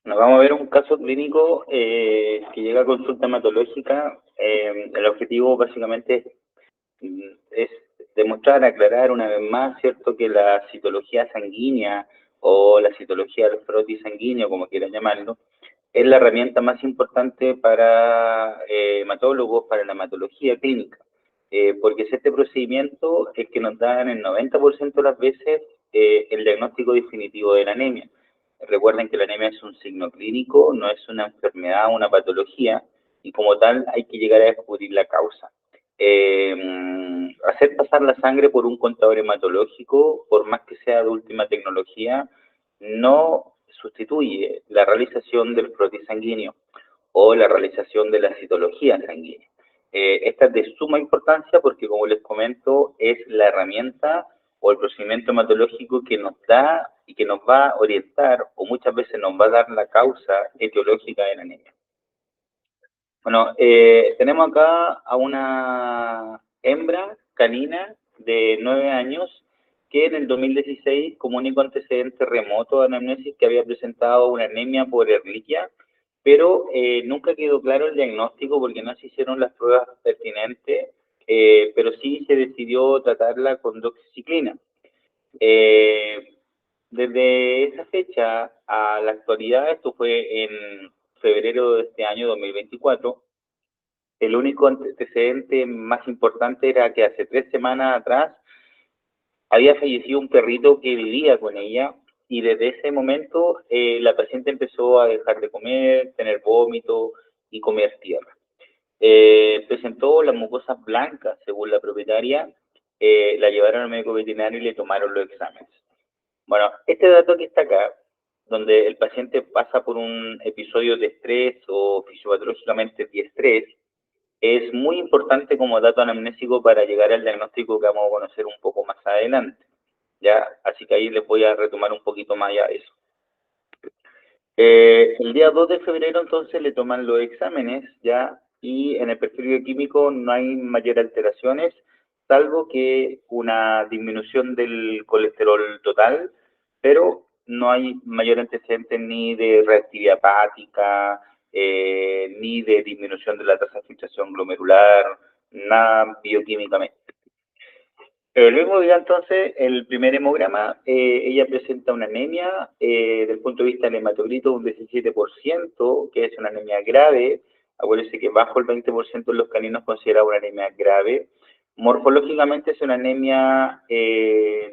Nos vamos a ver un caso clínico que llega a consulta hematológica. El objetivo básicamente es demostrar, aclarar una vez más, ¿cierto?, que la citología sanguínea o la citología del frotis sanguíneo, como quieran llamarlo, es la herramienta más importante para hematólogos, para la hematología clínica, porque es este procedimiento el que nos da en el 90% de las veces el diagnóstico definitivo de la anemia. Recuerden que la anemia es un signo clínico, no es una enfermedad, una patología, y como tal hay que llegar a descubrir la causa. Hacer pasar la sangre por un contador hematológico, por más que sea de última tecnología, no sustituye la realización del frotis sanguíneo o la realización de la citología sanguínea. Esta es de suma importancia porque, como les comento, es la herramienta o el procedimiento hematológico que nos da y que nos va a orientar o muchas veces nos va a dar la causa etiológica de la anemia. Bueno, tenemos acá a una hembra canina de 9 años que en el 2016, como único antecedente remoto de anamnesis, que había presentado una anemia por Ehrlichia, pero nunca quedó claro el diagnóstico porque no se hicieron las pruebas pertinentes, pero sí se decidió tratarla con doxiciclina. Desde esa fecha a la actualidad, esto fue en febrero de este año 2024, el único antecedente más importante era que hace 3 semanas atrás había fallecido un perrito que vivía con ella y desde ese momento la paciente empezó a dejar de comer, tener vómito y comer tierra. Presentó las mucosas blancas, según la propietaria, la llevaron al médico veterinario y le tomaron los exámenes. Bueno, este dato que está acá, donde el paciente pasa por un episodio de estrés o fisiopatológicamente diestrés, es muy importante como dato anamnésico para llegar al diagnóstico que vamos a conocer un poco más adelante, ¿ya? Así que ahí les voy a retomar un poquito más ya eso. El día 2 de febrero entonces le toman los exámenes, ¿ya? Y en el perfil bioquímico no hay mayor alteraciones, salvo que una disminución del colesterol total, pero no hay mayor antecedente ni de reactividad hepática, ni de disminución de la tasa de filtración glomerular, nada bioquímicamente. El mismo día entonces, el primer hemograma, ella presenta una anemia, desde el punto de vista del hematocrito, un 17%, que es una anemia grave. Acuérdense que bajo el 20% de los caninos considera una anemia grave. Morfológicamente es una anemia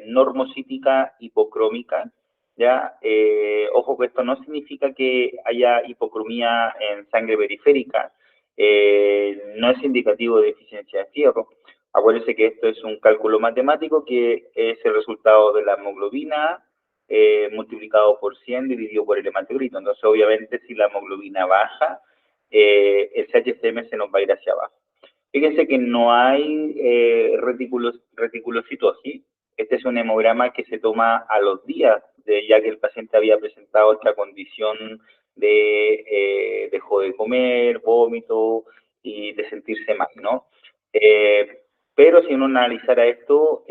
normocítica hipocrómica, ¿ya? Ojo que esto no significa que haya hipocromía en sangre periférica, no es indicativo de deficiencia de fierro. Acuérdense que esto es un cálculo matemático que es el resultado de la hemoglobina multiplicado por 100 dividido por el hematocrito. Entonces, obviamente, si la hemoglobina baja, el CHCM se nos va a ir hacia abajo. Fíjense que no hay reticulocitosis. Este es un hemograma que se toma a los días, ya que el paciente había presentado esta condición de dejó de comer, vómito y de sentirse mal, ¿no? Pero si uno analizara esto,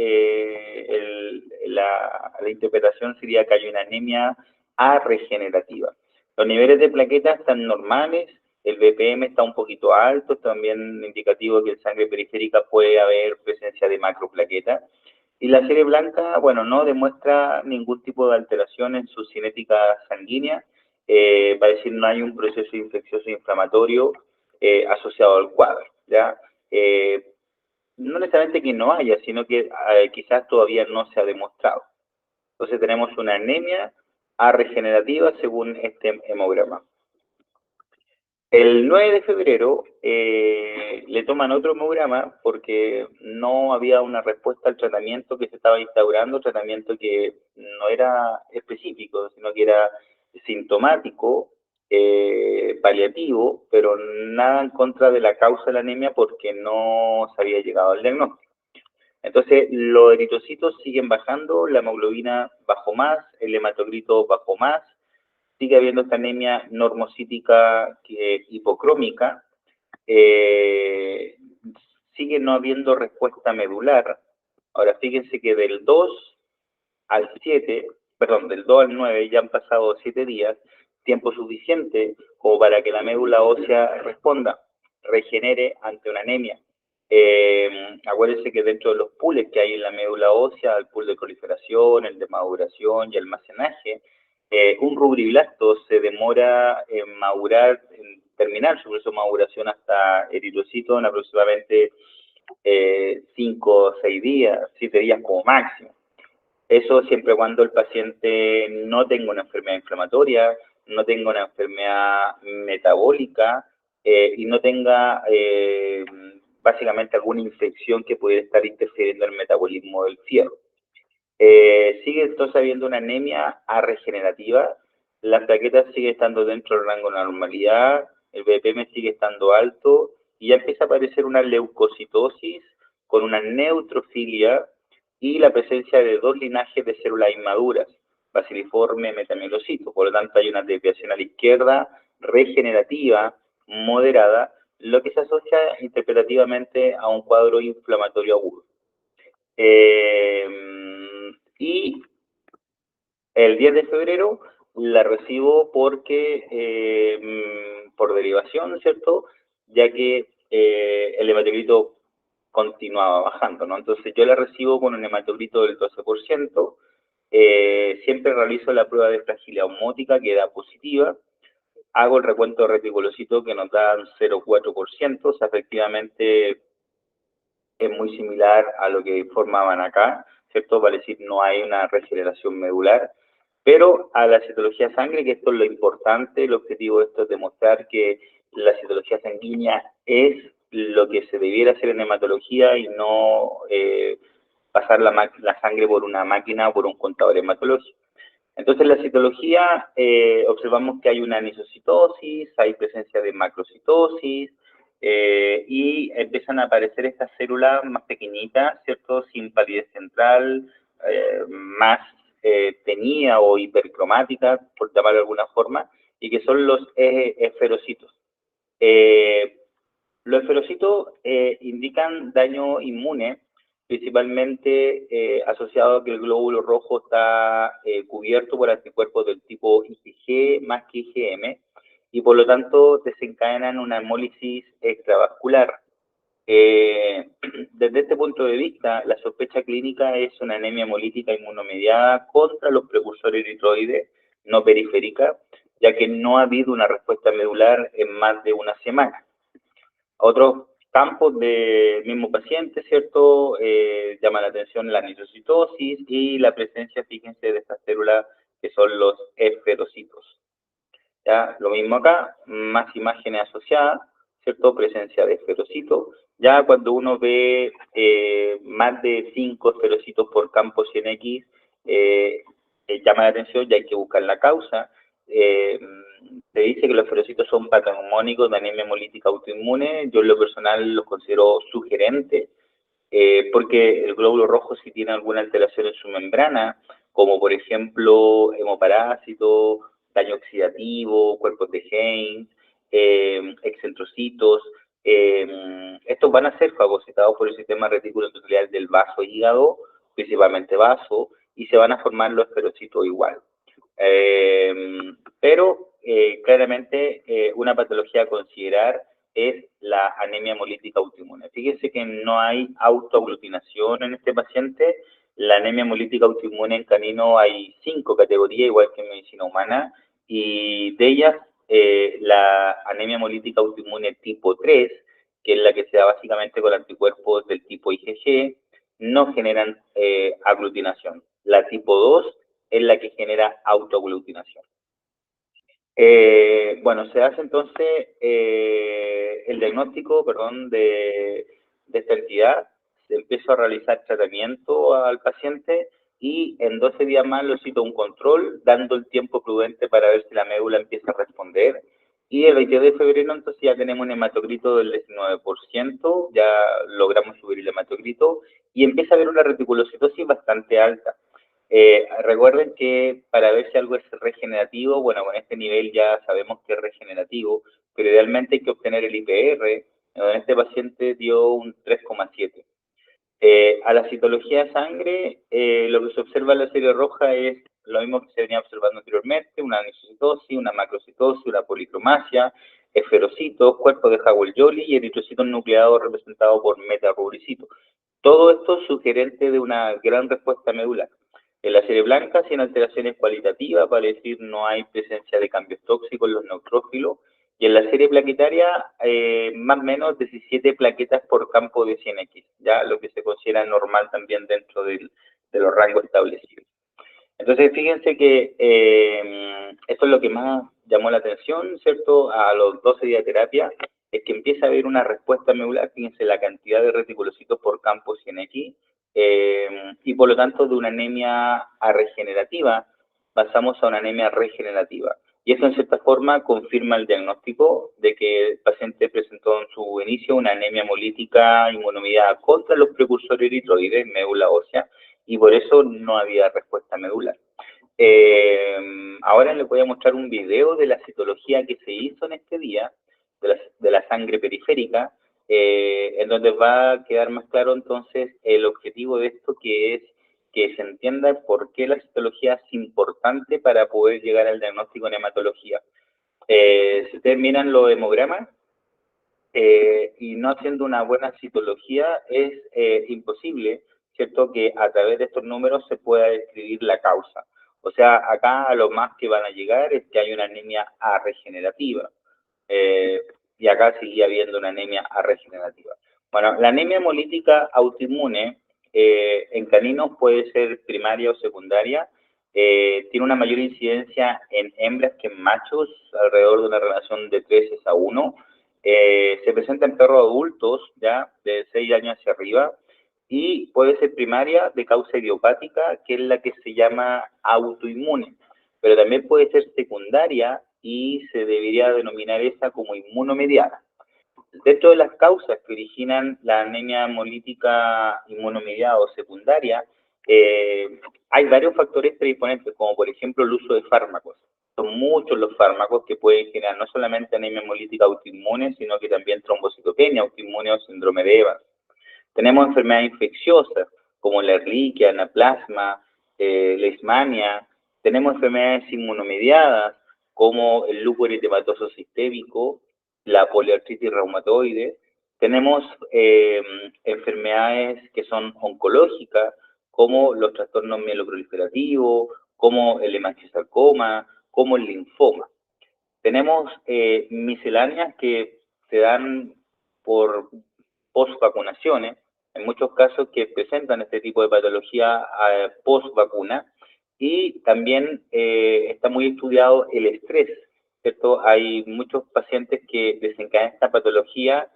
la interpretación sería que hay una anemia arregenerativa. Los niveles de plaquetas están normales, el BPM está un poquito alto, también indicativo que en sangre periférica puede haber presencia de macroplaquetas. Y la serie blanca, bueno, no demuestra ningún tipo de alteración en su cinética sanguínea, para decir no hay un proceso infeccioso inflamatorio asociado al cuadro, ¿ya? No necesariamente que no haya, sino que quizás todavía no se ha demostrado. Entonces tenemos una anemia arregenerativa según este hemograma. El 9 de febrero le toman otro hemograma porque no había una respuesta al tratamiento que se estaba instaurando, tratamiento que no era específico, sino que era sintomático, paliativo, pero nada en contra de la causa de la anemia porque no se había llegado al diagnóstico. Entonces, los eritrocitos siguen bajando, la hemoglobina bajó más, el hematocrito bajó más, sigue habiendo esta anemia normocítica hipocrómica, sigue no habiendo respuesta medular. Ahora, fíjense que del 2 al 7, perdón, del 2 al 9 ya han pasado 7 días, tiempo suficiente como para que la médula ósea responda, regenere ante una anemia. Acuérdense que dentro de los pools que hay en la médula ósea, el pool de proliferación, el de maduración y almacenaje, un rubriblasto se demora en madurar, en terminar su proceso de maduración hasta eritrocito en aproximadamente 5 o 6 días, 7 días como máximo. Eso siempre y cuando el paciente no tenga una enfermedad inflamatoria, no tenga una enfermedad metabólica y no tenga básicamente alguna infección que pudiera estar interfiriendo en el metabolismo del fierro. Sigue entonces habiendo una anemia regenerativa, las plaquetas siguen estando dentro del rango de normalidad, el BPM sigue estando alto y ya empieza a aparecer una leucocitosis con una neutrofilia y la presencia de 2 linajes de células inmaduras, baciliforme, metamielocito. Por lo tanto, hay una desviación a la izquierda regenerativa moderada, lo que se asocia interpretativamente a un cuadro inflamatorio agudo. Y el 10 de febrero la recibo porque, por derivación, ¿cierto? Ya que el hematocrito continuaba bajando, ¿no? Entonces yo la recibo con un hematocrito del 12%, siempre realizo la prueba de fragilidad osmótica que da positiva, hago el recuento de reticulocitos que nos dan 0,4%, o sea, efectivamente es muy similar a lo que informaban acá, ¿cierto? Vale decir, no hay una regeneración medular, pero a la citología de sangre, que esto es lo importante, el objetivo de esto es demostrar que la citología sanguínea es lo que se debiera hacer en hematología y no pasar la sangre por una máquina o por un contador hematológico. Entonces, en la citología observamos que hay una anisocitosis, hay presencia de macrocitosis, y empiezan a aparecer estas células más pequeñitas, ¿cierto? Sin palidez central, más teñida o hipercromática, por llamarlo de alguna forma, y que son los esferocitos. Los esferocitos indican daño inmune, principalmente asociado a que el glóbulo rojo está cubierto por anticuerpos del tipo IgG más que IgM, y por lo tanto desencadenan una hemólisis extravascular. Desde este punto de vista, la sospecha clínica es una anemia hemolítica inmunomediada contra los precursores eritroides no periférica, ya que no ha habido una respuesta medular en más de una semana. Otros campos del mismo paciente, ¿cierto? Llama la atención la nitrocitosis y la presencia, fíjense, de estas células que son los esferocitos. ¿Ya? Lo mismo acá, más imágenes asociadas, ¿cierto? Presencia de esferocitos. Ya cuando uno ve más de 5 esferocitos por campo 100X, llama la atención y hay que buscar la causa. Se dice que los esferocitos son patognomónicos de anemia hemolítica autoinmune. Yo en lo personal los considero sugerentes, porque el glóbulo rojo si tiene alguna alteración en su membrana, como por ejemplo hemoparásito, daño oxidativo, cuerpos de Heinz, excentrocitos, estos van a ser fagocitados por el sistema retículo endotelial del vaso hígado, principalmente vaso, y se van a formar los esferocitos igual. Pero claramente una patología a considerar es la anemia hemolítica autoinmune. Fíjense que no hay autoaglutinación en este paciente. La anemia hemolítica autoinmune en canino hay 5 categorías, igual que en medicina humana, y de ellas la anemia hemolítica autoinmune tipo 3, que es la que se da básicamente con anticuerpos del tipo IgG, no generan aglutinación. La tipo 2 es la que genera autoaglutinación. Bueno, se hace entonces el diagnóstico, perdón, de esta entidad, se empieza a realizar tratamiento al paciente y en 12 días más lo cito a un control, dando el tiempo prudente para ver si la médula empieza a responder. Y el 22 de febrero entonces ya tenemos un hematocrito del 19%, ya logramos subir el hematocrito y empieza a haber una reticulocitosis bastante alta. Recuerden que para ver si algo es regenerativo, bueno, con este nivel ya sabemos que es regenerativo, pero idealmente hay que obtener el IPR, donde este paciente dio un 3,7. A la citología de sangre, lo que se observa en la serie roja es lo mismo que se venía observando anteriormente, una anisocitosis, una macrocitosis, una policromasia, esferocitos, cuerpos de Howell-Jolly y eritrocitos nucleados representados por metarubricitos. Todo esto sugerente de una gran respuesta medular. En la serie blanca, sin alteraciones cualitativas, para decir no hay presencia de cambios tóxicos en los neutrófilos, y en la serie plaquetaria, más o menos 17 plaquetas por campo de 100X, ya lo que se considera normal también dentro de los rangos establecidos. Entonces, fíjense que esto es lo que más llamó la atención, ¿cierto? A los 12 días de terapia, es que empieza a haber una respuesta medular, fíjense la cantidad de reticulocitos por campo 100X, y por lo tanto de una anemia regenerativa pasamos a una anemia regenerativa. Y esto en cierta forma confirma el diagnóstico de que el paciente presentó en su inicio una anemia hemolítica inmunomediada contra los precursores eritroides, médula ósea, y por eso no había respuesta medular. Ahora les voy a mostrar un video de la citología que se hizo en este día, de la sangre periférica, en donde va a quedar más claro entonces el objetivo de esto, que es que se entienda por qué la citología es importante para poder llegar al diagnóstico en hematología. Si ustedes miran los hemogramas, y no haciendo una buena citología es imposible, ¿cierto?, que a través de estos números se pueda describir la causa. O sea, acá a lo más que van a llegar es que hay una anemia regenerativa. Y acá sigue habiendo una anemia regenerativa. Bueno, la anemia hemolítica autoinmune en caninos puede ser primaria o secundaria. Tiene una mayor incidencia en hembras que en machos, alrededor de una relación de 3:1. Se presenta en perros adultos, ya de 6 años hacia arriba, y puede ser primaria de causa idiopática, que es la que se llama autoinmune, pero también puede ser secundaria y se debería denominar esa como inmunomediada. Dentro de las causas que originan la anemia hemolítica inmunomediada o secundaria, hay varios factores predisponentes, como por ejemplo el uso de fármacos. Son muchos los fármacos que pueden generar no solamente anemia hemolítica autoinmune, sino que también trombocitopenia autoinmune o síndrome de Evans. Tenemos enfermedades infecciosas, como la Ehrlichia, anaplasma, leishmania. Tenemos enfermedades inmunomediadas, como el lúpus eritematoso sistémico, la poliartritis reumatoide. Tenemos enfermedades que son oncológicas, como los trastornos mieloproliferativos, como el hemangiosarcoma, como el linfoma. Tenemos misceláneas que se dan por post-vacunaciones, en muchos casos que presentan este tipo de patología post-vacuna, y también está muy estudiado el estrés, ¿cierto? Hay muchos pacientes que desencadenan esta patología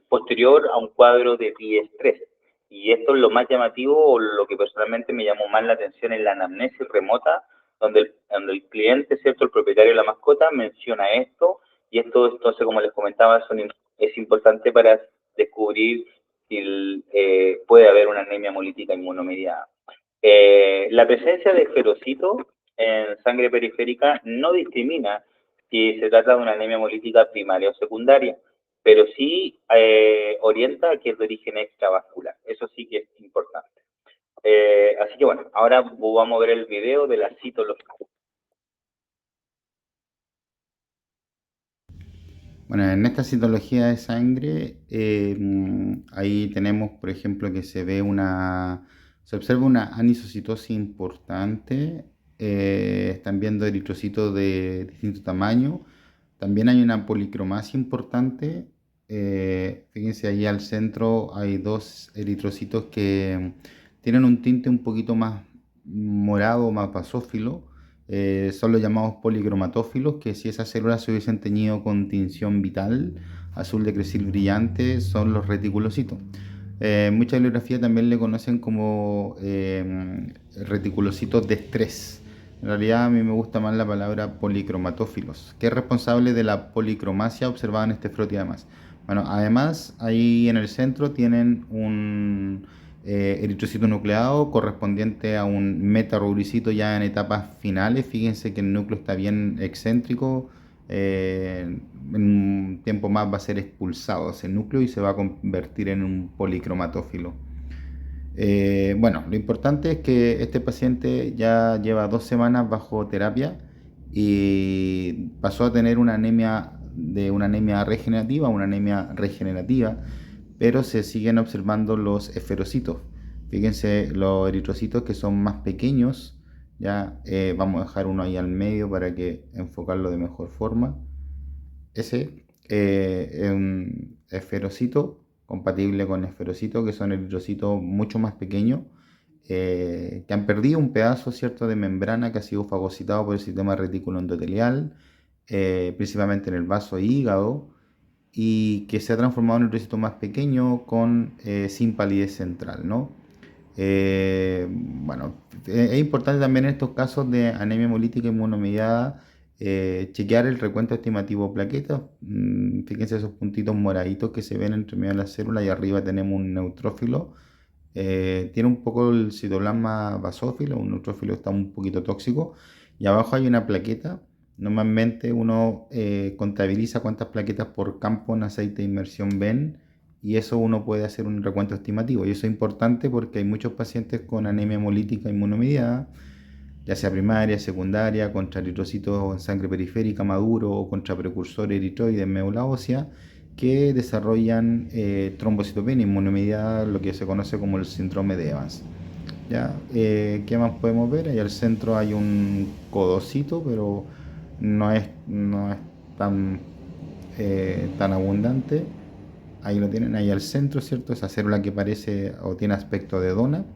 posterior a un cuadro de diestrés, y esto es lo más llamativo, o lo que personalmente me llamó más la atención en la anamnesis remota, donde el cliente, ¿cierto?, el propietario de la mascota menciona esto, y esto, entonces, como les comentaba, es importante para descubrir si puede haber una anemia hemolítica inmunomediada. La presencia de esferocitos en sangre periférica no discrimina si se trata de una anemia hemolítica primaria o secundaria, pero sí orienta a que es de origen extravascular. Eso sí que es importante. Así que bueno, ahora vamos a ver el video de la citología. Bueno, en esta citología de sangre, ahí tenemos, por ejemplo, que se observa una anisocitosis importante. Están viendo eritrocitos de distinto tamaño. También hay una policromasia importante. Fíjense, ahí al centro hay dos eritrocitos que tienen un tinte un poquito más morado, más basófilo. Son los llamados policromatófilos, que si esas células se hubiesen teñido con tinción vital, azul de cresil brillante, son los reticulocitos. Mucha bibliografía también le conocen como reticulocitos de estrés. En realidad a mí me gusta más la palabra policromatófilos, que es responsable de la policromasia observada en este frote además. Bueno, además ahí en el centro tienen un eritrocito nucleado correspondiente a un metarubricito ya en etapas finales. Fíjense que el núcleo está bien excéntrico. En un tiempo más va a ser expulsado ese núcleo y se va a convertir en un policromatófilo. Bueno, lo importante es que este paciente ya lleva 2 semanas bajo terapia y pasó a tener una anemia de una anemia regenerativa a una anemia regenerativa, pero se siguen observando los esferocitos. Fíjense los eritrocitos que son más pequeños, ya vamos a dejar uno ahí al medio para que enfocarlo de mejor forma. Ese es un esferocito compatible con esferocito, que son eritrocitos mucho más pequeños, que han perdido un pedazo, ¿cierto?, de membrana que ha sido fagocitado por el sistema retículo endotelial, principalmente en el vaso e hígado, y que se ha transformado en un eritrocito más pequeño sin palidez central, ¿no? Bueno, es importante también en estos casos de anemia hemolítica inmunomediada chequear el recuento estimativo de plaquetas. Fíjense esos puntitos moraditos que se ven entre medio de la célula y arriba tenemos un neutrófilo. Tiene un poco el citoplasma basófilo, un neutrófilo está un poquito tóxico y abajo hay una plaqueta. Normalmente uno contabiliza cuántas plaquetas por campo en aceite de inmersión ven y eso uno puede hacer un recuento estimativo. Y eso es importante porque hay muchos pacientes con anemia hemolítica inmunomediada, ya sea primaria, secundaria, contra eritrocitos en sangre periférica maduro o contra precursor eritroide en médula ósea, que desarrollan trombocitopenia inmunomediada, lo que se conoce como el síndrome de Evans. ¿Ya? ¿Qué más podemos ver? Ahí al centro hay un codocito, pero no es tan abundante. Ahí lo tienen, ahí al centro, ¿cierto? Esa célula que parece o tiene aspecto de dona.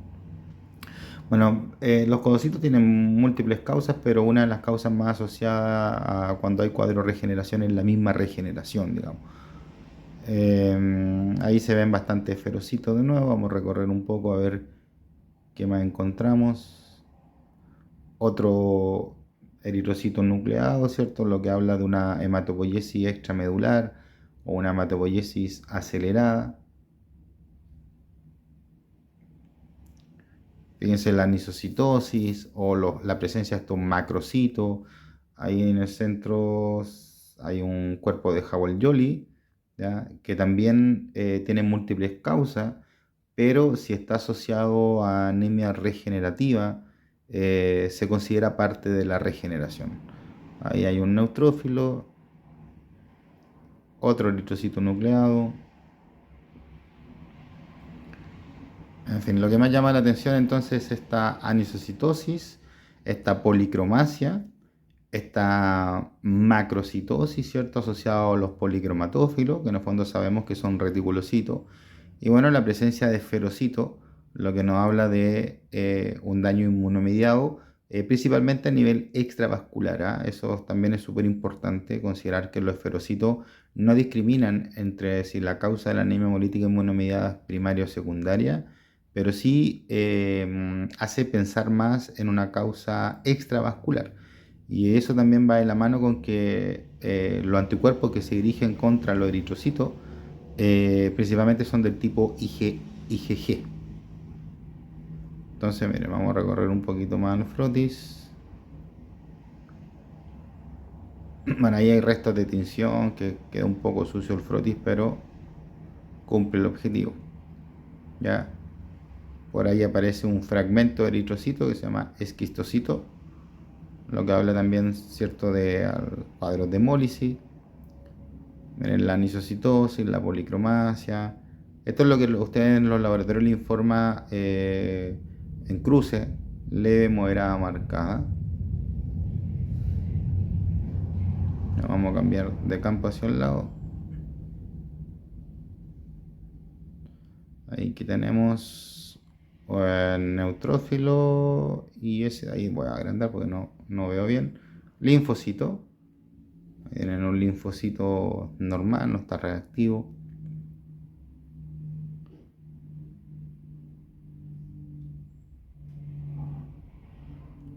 Bueno, los codocitos tienen múltiples causas, pero una de las causas más asociadas a cuando hay cuadro de regeneración es la misma regeneración, digamos. Ahí se ven bastante esferocitos de nuevo. Vamos a recorrer un poco a ver qué más encontramos. Otro eritrocito nucleado, ¿cierto? Lo que habla de una hematopoiesis extramedular o una hematopoiesis acelerada. Fíjense la anisocitosis o la presencia de estos macrocitos. Ahí en el centro hay un cuerpo de Howell-Jolly, ¿ya?, que también tiene múltiples causas, pero si está asociado a anemia regenerativa, se considera parte de la regeneración. Ahí hay un neutrófilo, otro eritrocito nucleado. En fin, lo que más llama la atención entonces es esta anisocitosis, esta policromacia, esta macrocitosis, ¿cierto?, asociado a los policromatófilos, que en el fondo sabemos que son reticulocitos, y bueno, la presencia de esferocitos, lo que nos habla de un daño inmunomediado, principalmente a nivel extravascular, ¿ah? Eso también es súper importante, considerar que los esferocitos no discriminan entre si la causa de la anemia hemolítica inmunomediada es primaria o secundaria, pero sí hace pensar más en una causa extravascular. Y eso también va de la mano con que los anticuerpos que se dirigen contra los eritrocitos principalmente son del tipo IgG. Entonces, miren, vamos a recorrer un poquito más el frotis. Bueno, ahí hay restos de tinción, que queda un poco sucio el frotis, pero cumple el objetivo. ¿Ya? Por ahí aparece un fragmento de eritrocito que se llama esquistocito, lo que habla también, ¿cierto?, de cuadros de hemólisis. Miren la anisocitosis, la policromacia. Esto es lo que ustedes en los laboratorios le informa en cruce, leve, moderada, marcada. Vamos a cambiar de campo hacia el lado. Ahí que tenemos el neutrófilo y ese ahí voy a agrandar porque no veo bien. Linfocito. Tienen un linfocito normal, no está reactivo.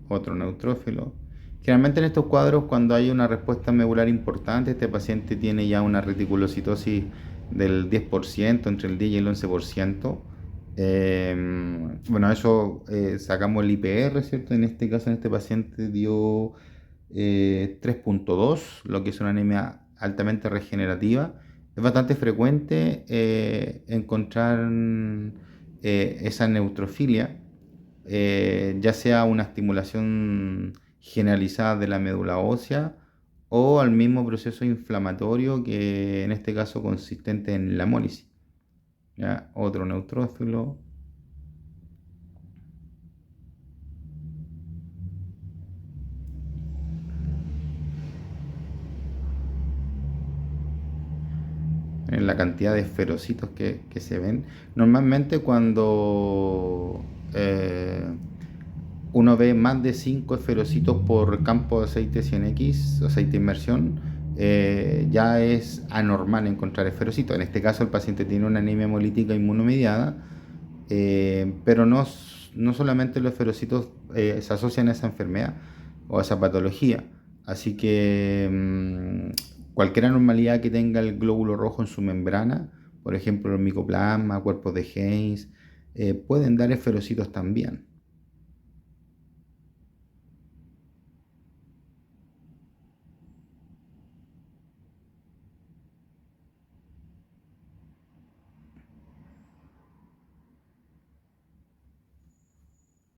Otro neutrófilo. Generalmente en estos cuadros, cuando hay una respuesta medular importante, este paciente tiene ya una reticulocitosis del 10%, entre el 10 y el 11%. Bueno, eso sacamos el IPR, ¿cierto? En este caso, en este paciente dio 3.2, lo que es una anemia altamente regenerativa. Es bastante frecuente encontrar esa neutrofilia, ya sea una estimulación generalizada de la médula ósea o al mismo proceso inflamatorio que en este caso consistente en la hemólisis. ¿Ya? Otro neutrófilo. En la cantidad de esferocitos que se ven. Normalmente cuando uno ve más de 5 esferocitos por campo de aceite 100X, aceite de inmersión, ya es anormal encontrar esferocitos. En este caso el paciente tiene una anemia hemolítica inmunomediada, pero no solamente los esferocitos se asocian a esa enfermedad o a esa patología. Así que cualquier anormalidad que tenga el glóbulo rojo en su membrana, por ejemplo el micoplasma, cuerpos de Heinz, pueden dar esferocitos también.